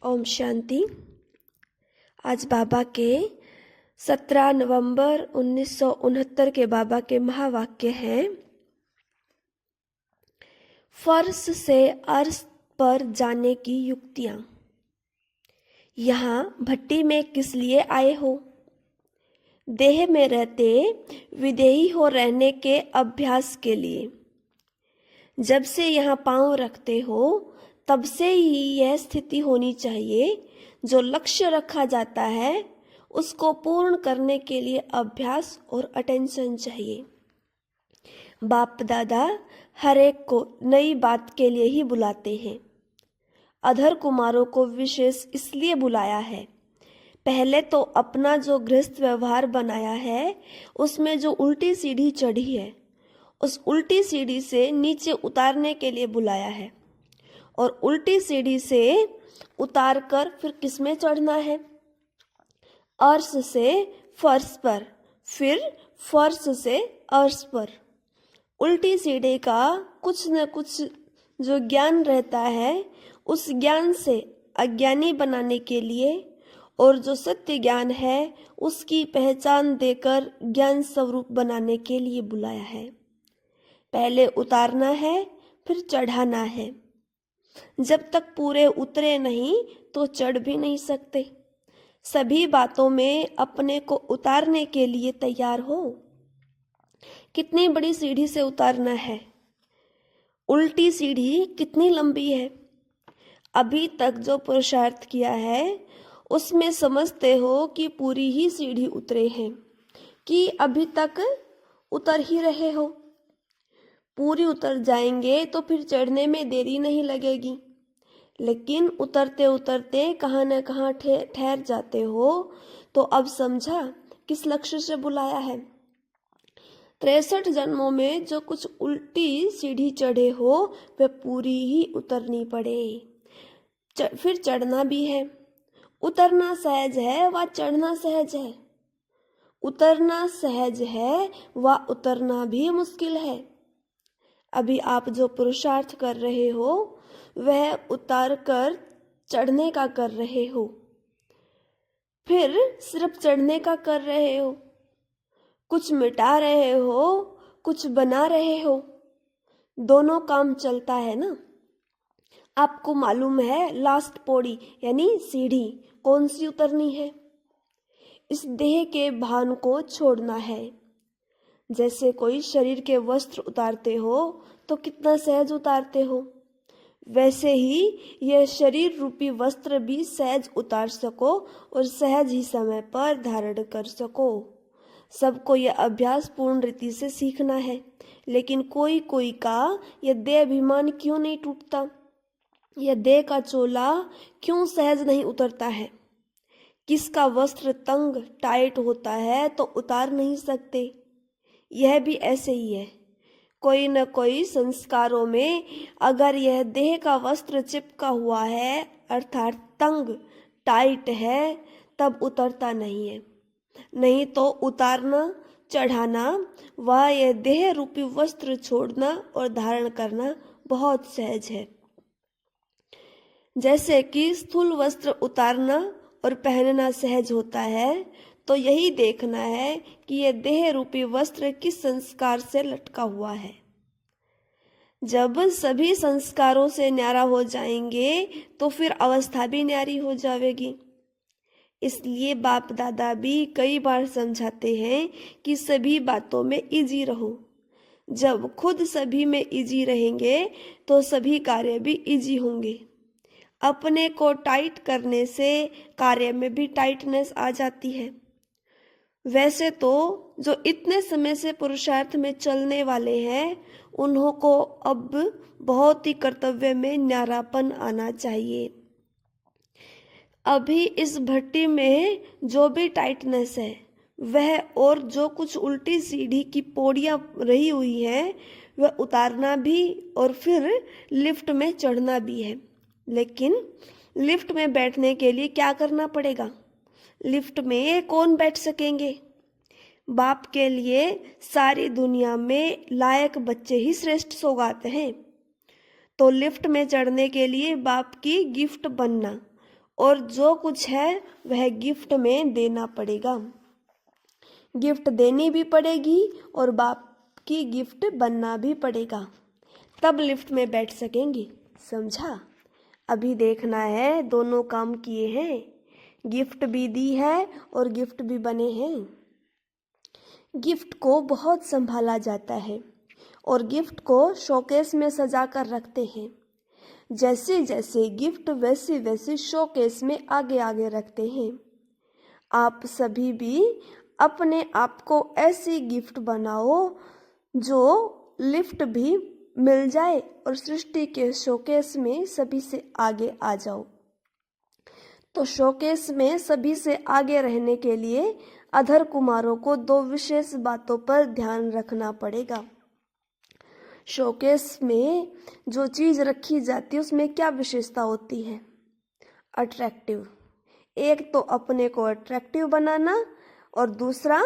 ओम शांति। आज बाबा के 17 नवंबर 1969 के बाबा के महावाक्य हैं, फर्श से अर्श पर जाने की युक्तियां। यहाँ भट्टी में किस लिए आए हो? देह में रहते विदेही हो रहने के अभ्यास के लिए। जब से यहाँ पांव रखते हो तब से ही यह स्थिति होनी चाहिए। जो लक्ष्य रखा जाता है उसको पूर्ण करने के लिए अभ्यास और अटेंशन चाहिए। बाप दादा हर एक को नई बात के लिए ही बुलाते हैं। अधर कुमारों को विशेष इसलिए बुलाया है। पहले तो अपना जो गृहस्थ व्यवहार बनाया है उसमें जो उल्टी सीढ़ी चढ़ी है उस उल्टी सीढ़ी से नीचे उतारने के लिए बुलाया है, और उल्टी सीढ़ी से उतार कर फिर किस में चढ़ना है? अर्श से फर्श पर, फिर फर्श से अर्श पर। उल्टी सीढ़ी का कुछ न कुछ जो ज्ञान रहता है उस ज्ञान से अज्ञानी बनाने के लिए, और जो सत्य ज्ञान है उसकी पहचान देकर ज्ञान स्वरूप बनाने के लिए बुलाया है। पहले उतारना है फिर चढ़ाना है। जब तक पूरे उतरे नहीं तो चढ़ भी नहीं सकते। सभी बातों में अपने को उतारने के लिए तैयार हो। कितनी बड़ी सीढ़ी से उतारना है? उल्टी सीढ़ी कितनी लंबी है? अभी तक जो पुरुषार्थ किया है उसमें समझते हो कि पूरी ही सीढ़ी उतरे हैं, कि अभी तक उतर ही रहे हो। पूरी उतर जाएंगे तो फिर चढ़ने में देरी नहीं लगेगी, लेकिन उतरते उतरते कहाँ न कहाँ ठहर जाते हो। तो अब समझा किस लक्ष्य से बुलाया है। 63 जन्मों में जो कुछ उल्टी सीढ़ी चढ़े हो वे पूरी ही उतरनी पड़े। फिर चढ़ना भी है। उतरना सहज है व चढ़ना सहज है। उतरना सहज है व उतरना भी मुश्किल है। अभी आप जो पुरुषार्थ कर रहे हो वह उतार कर चढ़ने का कर रहे हो, फिर सिर्फ चढ़ने का कर रहे हो। कुछ मिटा रहे हो, कुछ बना रहे हो। दोनों काम चलता है ना। आपको मालूम है लास्ट पौड़ी यानी सीढ़ी कौन सी उतरनी है? इस देह के भान को छोड़ना है। जैसे कोई शरीर के वस्त्र उतारते हो तो कितना सहज उतारते हो, वैसे ही यह शरीर रूपी वस्त्र भी सहज उतार सको और सहज ही समय पर धारण कर सको। सबको यह अभ्यास पूर्ण रीति से सीखना है। लेकिन कोई कोई का यह देह अभिमान क्यों नहीं टूटता? यह देह का चोला क्यों सहज नहीं उतरता है? किसका वस्त्र तंग टाइट होता है तो उतार नहीं सकते। यह भी ऐसे ही है। कोई न कोई संस्कारों में अगर यह देह का वस्त्र चिपका हुआ है अर्थात तंग टाइट है तब उतरता नहीं है। नहीं तो उतारना चढ़ाना व यह देह रूपी वस्त्र छोड़ना और धारण करना बहुत सहज है। जैसे कि स्थूल वस्त्र उतारना और पहनना सहज होता है, तो यही देखना है कि यह देह रूपी वस्त्र किस संस्कार से लटका हुआ है। जब सभी संस्कारों से न्यारा हो जाएंगे तो फिर अवस्था भी न्यारी हो जाएगी। इसलिए बाप दादा भी कई बार समझाते हैं कि सभी बातों में इजी रहो। जब खुद सभी में इजी रहेंगे तो सभी कार्य भी इजी होंगे। अपने को टाइट करने से कार्य में भी टाइटनेस आ जाती है। वैसे तो जो इतने समय से पुरुषार्थ में चलने वाले हैं उन्हों को अब बहुत ही कर्तव्य में न्यारापन आना चाहिए। अभी इस भट्टी में जो भी टाइटनेस है वह और जो कुछ उल्टी सीढ़ी की पौड़ियां रही हुई है वह उतारना भी और फिर लिफ्ट में चढ़ना भी है। लेकिन लिफ्ट में बैठने के लिए क्या करना पड़ेगा? लिफ्ट में कौन बैठ सकेंगे? बाप के लिए सारी दुनिया में लायक बच्चे ही श्रेष्ठ सौगात हैं। तो लिफ्ट में चढ़ने के लिए बाप की गिफ्ट बनना और जो कुछ है वह गिफ्ट में देना पड़ेगा। गिफ्ट देनी भी पड़ेगी और बाप की गिफ्ट बनना भी पड़ेगा, तब लिफ्ट में बैठ सकेंगे। समझा? अभी देखना है दोनों काम किए हैं, गिफ्ट भी दी है और गिफ्ट भी बने हैं। गिफ्ट को बहुत संभाला जाता है और गिफ्ट को शोकेस में सजा कर रखते हैं। जैसे जैसे गिफ्ट वैसे वैसे शोकेस में आगे आगे रखते हैं। आप सभी भी अपने आप को ऐसी गिफ्ट बनाओ जो लिफ्ट भी मिल जाए और सृष्टि के शोकेस में सभी से आगे आ जाओ। तो शोकेस में सभी से आगे रहने के लिए अधर कुमारों को दो विशेष बातों पर ध्यान रखना पड़ेगा। शोकेस में जो चीज रखी जाती है उसमें क्या विशेषता होती है? अट्रैक्टिव। एक तो अपने को अट्रैक्टिव बनाना और दूसरा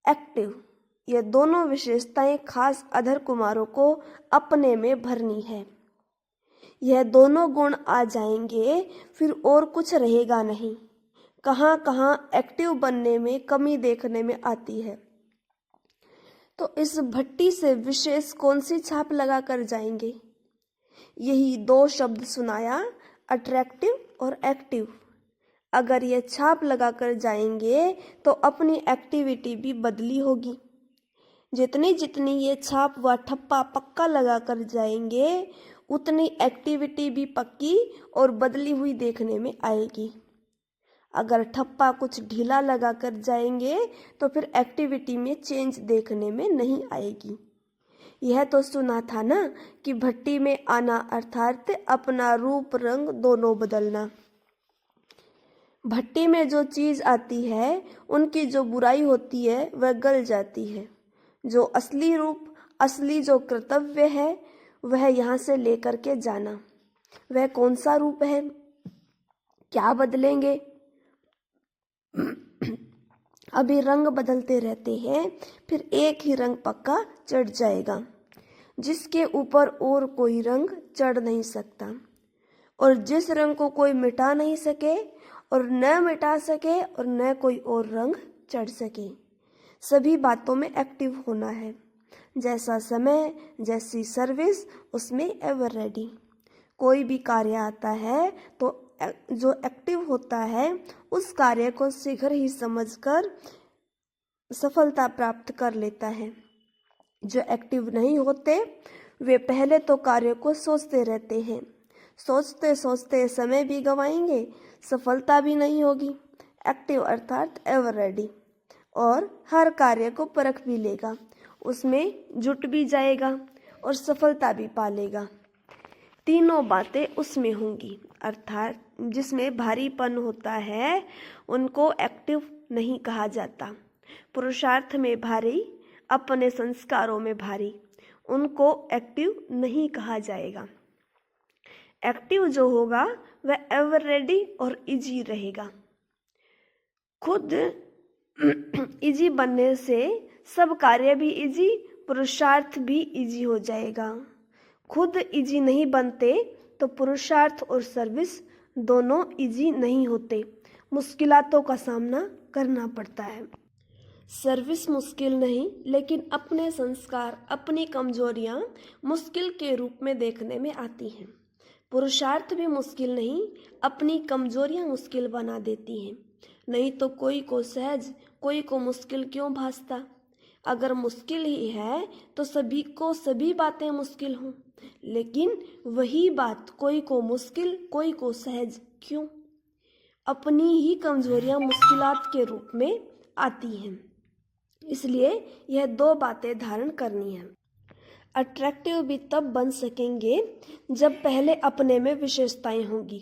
एक्टिव। ये दोनों विशेषताएं खास अधर कुमारों को अपने में भरनी है। यह दोनों गुण आ जाएंगे फिर और कुछ रहेगा नहीं। कहाँ कहाँ एक्टिव बनने में कमी देखने में आती है। तो इस भट्टी से विशेष कौन सी छाप लगा कर जाएंगे? यही दो शब्द सुनाया, अट्रैक्टिव और एक्टिव। अगर ये छाप लगा कर जाएंगे तो अपनी एक्टिविटी भी बदली होगी। जितनी जितनी ये छाप व ठप्पा पक्का लगा कर जाएंगे उतनी एक्टिविटी भी पक्की और बदली हुई देखने में आएगी। अगर ठप्पा कुछ ढीला लगा कर जाएंगे तो फिर एक्टिविटी में चेंज देखने में नहीं आएगी। यह तो सुना था ना कि भट्टी में आना अर्थात अपना रूप रंग दोनों बदलना। भट्टी में जो चीज आती है उनकी जो बुराई होती है वह गल जाती है। जो असली रूप, असली जो कर्तव्य है वह यहाँ से लेकर के जाना। वह कौन सा रूप है? क्या बदलेंगे? अभी रंग बदलते रहते हैं, फिर एक ही रंग पक्का चढ़ जाएगा जिसके ऊपर और कोई रंग चढ़ नहीं सकता। और जिस रंग को कोई मिटा नहीं सके और न मिटा सके और न कोई और रंग चढ़ सके। सभी बातों में एक्टिव होना है। जैसा समय, जैसी सर्विस, उसमें एवर रेडी। कोई भी कार्य आता है तो जो एक्टिव होता है उस कार्य को शीघ्र ही समझकर सफलता प्राप्त कर लेता है। जो एक्टिव नहीं होते वे पहले तो कार्य को सोचते रहते हैं। सोचते सोचते समय भी गवाएंगे, सफलता भी नहीं होगी। एक्टिव अर्थात एवर रेडी और हर कार्य को परख भी लेगा, उसमें जुट भी जाएगा और सफलता भी पालेगा। तीनों बातें उसमें होंगी। अर्थात जिसमें भारीपन होता है उनको एक्टिव नहीं कहा जाता। पुरुषार्थ में भारी, अपने संस्कारों में भारी, उनको एक्टिव नहीं कहा जाएगा। एक्टिव जो होगा वह एवर रेडी और इजी रहेगा। खुद इजी बनने से सब कार्य भी इजी, पुरुषार्थ भी इजी हो जाएगा। खुद इजी नहीं बनते तो पुरुषार्थ और सर्विस दोनों इजी नहीं होते, मुश्किलातों का सामना करना पड़ता है। सर्विस मुश्किल नहीं, लेकिन अपने संस्कार, अपनी कमजोरियां मुश्किल के रूप में देखने में आती हैं। पुरुषार्थ भी मुश्किल नहीं, अपनी कमजोरियां मुश्किल बना देती हैं। नहीं तो कोई को सहज, कोई को मुश्किल क्यों भासता? अगर मुश्किल ही है तो सभी को सभी बातें मुश्किल हों, लेकिन वही बात कोई को मुश्किल, कोई को सहज क्यों? अपनी ही कमजोरियां मुश्किलात के रूप में आती हैं। इसलिए यह दो बातें धारण करनी है। अट्रैक्टिव भी तब बन सकेंगे जब पहले अपने में विशेषताएं होंगी।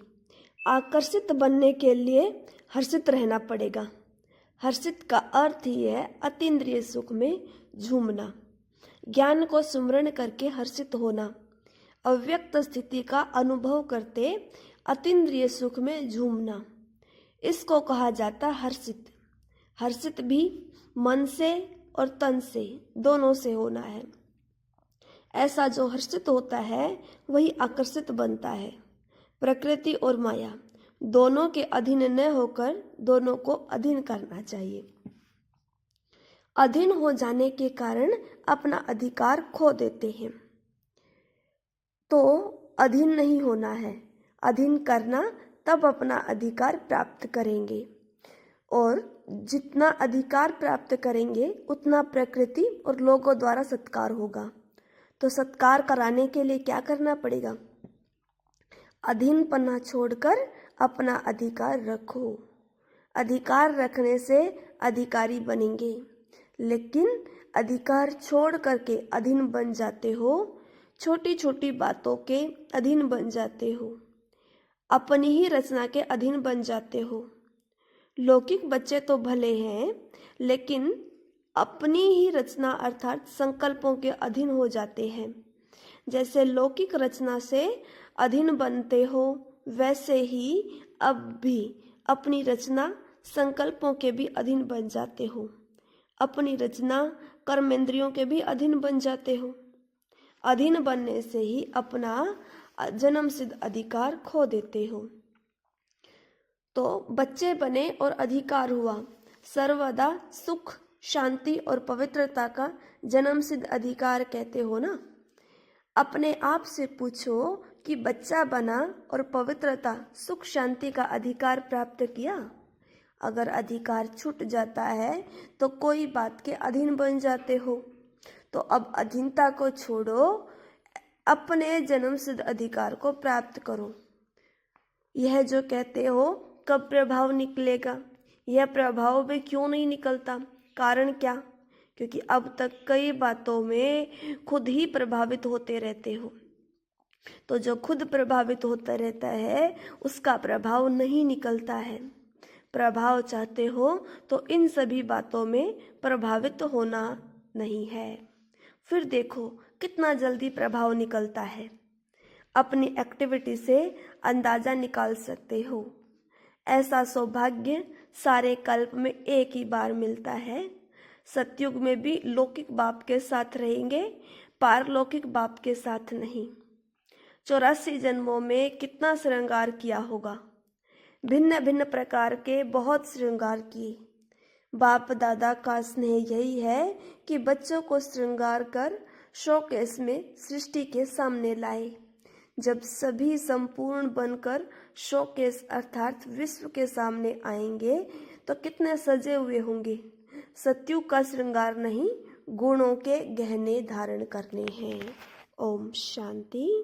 आकर्षित बनने के लिए हर्षित रहना पड़ेगा। हर्षित का अर्थ ही है अतीन्द्रिय सुख में झूमना, ज्ञान को सुमरण करके हर्षित होना, अव्यक्त स्थिति का अनुभव करते अतीन्द्रिय सुख में झूमना, इसको कहा जाता हर्षित। हर्षित भी मन से और तन से, दोनों से होना है। ऐसा जो हर्षित होता है वही आकर्षित बनता है। प्रकृति और माया दोनों के अधीन न होकर दोनों को अधीन करना चाहिए। अधीन हो जाने के कारण अपना अधिकार खो देते हैं। तो अधीन नहीं होना है, अधीन करना, तब अपना अधिकार प्राप्त करेंगे। और जितना अधिकार प्राप्त करेंगे उतना प्रकृति और लोगों द्वारा सत्कार होगा। तो सत्कार कराने के लिए क्या करना पड़ेगा? अधीनपना छोड़कर अपना अधिकार रखो। अधिकार रखने से अधिकारी बनेंगे, लेकिन अधिकार छोड़ करके अधीन बन जाते हो, छोटी छोटी बातों के अधीन बन जाते हो, अपनी ही रचना के अधीन बन जाते हो। लौकिक बच्चे तो भले हैं, लेकिन अपनी ही रचना अर्थात संकल्पों के अधीन हो जाते हैं। जैसे लौकिक रचना से अधीन बनते हो, वैसे ही अब भी अपनी रचना संकल्पों के भी अधीन बन जाते हो। अपनी रचना कर्मेंद्रियों के भी अधीन बन जाते हो। अधीन बनने से ही अपना जन्म सिद्ध अधिकार खो देते हो। तो बच्चे बने और अधिकार हुआ, सर्वदा सुख, शांति और पवित्रता का जन्म सिद्ध अधिकार कहते हो ना। अपने आप से पूछो कि बच्चा बना और पवित्रता, सुख, शांति का अधिकार प्राप्त किया? अगर अधिकार छूट जाता है तो कोई बात के अधीन बन जाते हो। तो अब अधीनता को छोड़ो, अपने जन्म सिद्ध अधिकार को प्राप्त करो। यह जो कहते हो कब प्रभाव निकलेगा, यह प्रभाव भी क्यों नहीं निकलता? कारण क्या? क्योंकि अब तक कई बातों में खुद ही प्रभावित होते रहते हो। तो जो खुद प्रभावित होता रहता है उसका प्रभाव नहीं निकलता है। प्रभाव चाहते हो तो इन सभी बातों में प्रभावित होना नहीं है। फिर देखो कितना जल्दी प्रभाव निकलता है। अपनी एक्टिविटी से अंदाजा निकाल सकते हो। ऐसा सौभाग्य सारे कल्प में एक ही बार मिलता है। सतयुग में भी लौकिक बाप के साथ रहेंगे, पारलौकिक बाप के साथ नहीं। 84 जन्मों में कितना श्रृंगार किया होगा, भिन्न भिन्न प्रकार के बहुत श्रृंगार किए। बाप दादा का स्नेह यही है कि बच्चों को श्रृंगार कर शोकेस में सृष्टि के सामने लाए। जब सभी संपूर्ण बनकर शोकेस अर्थात विश्व के सामने आएंगे तो कितने सजे हुए होंगे। सतयुग का श्रृंगार नहीं, गुणों के गहने धारण करने हैं। ओम शांति।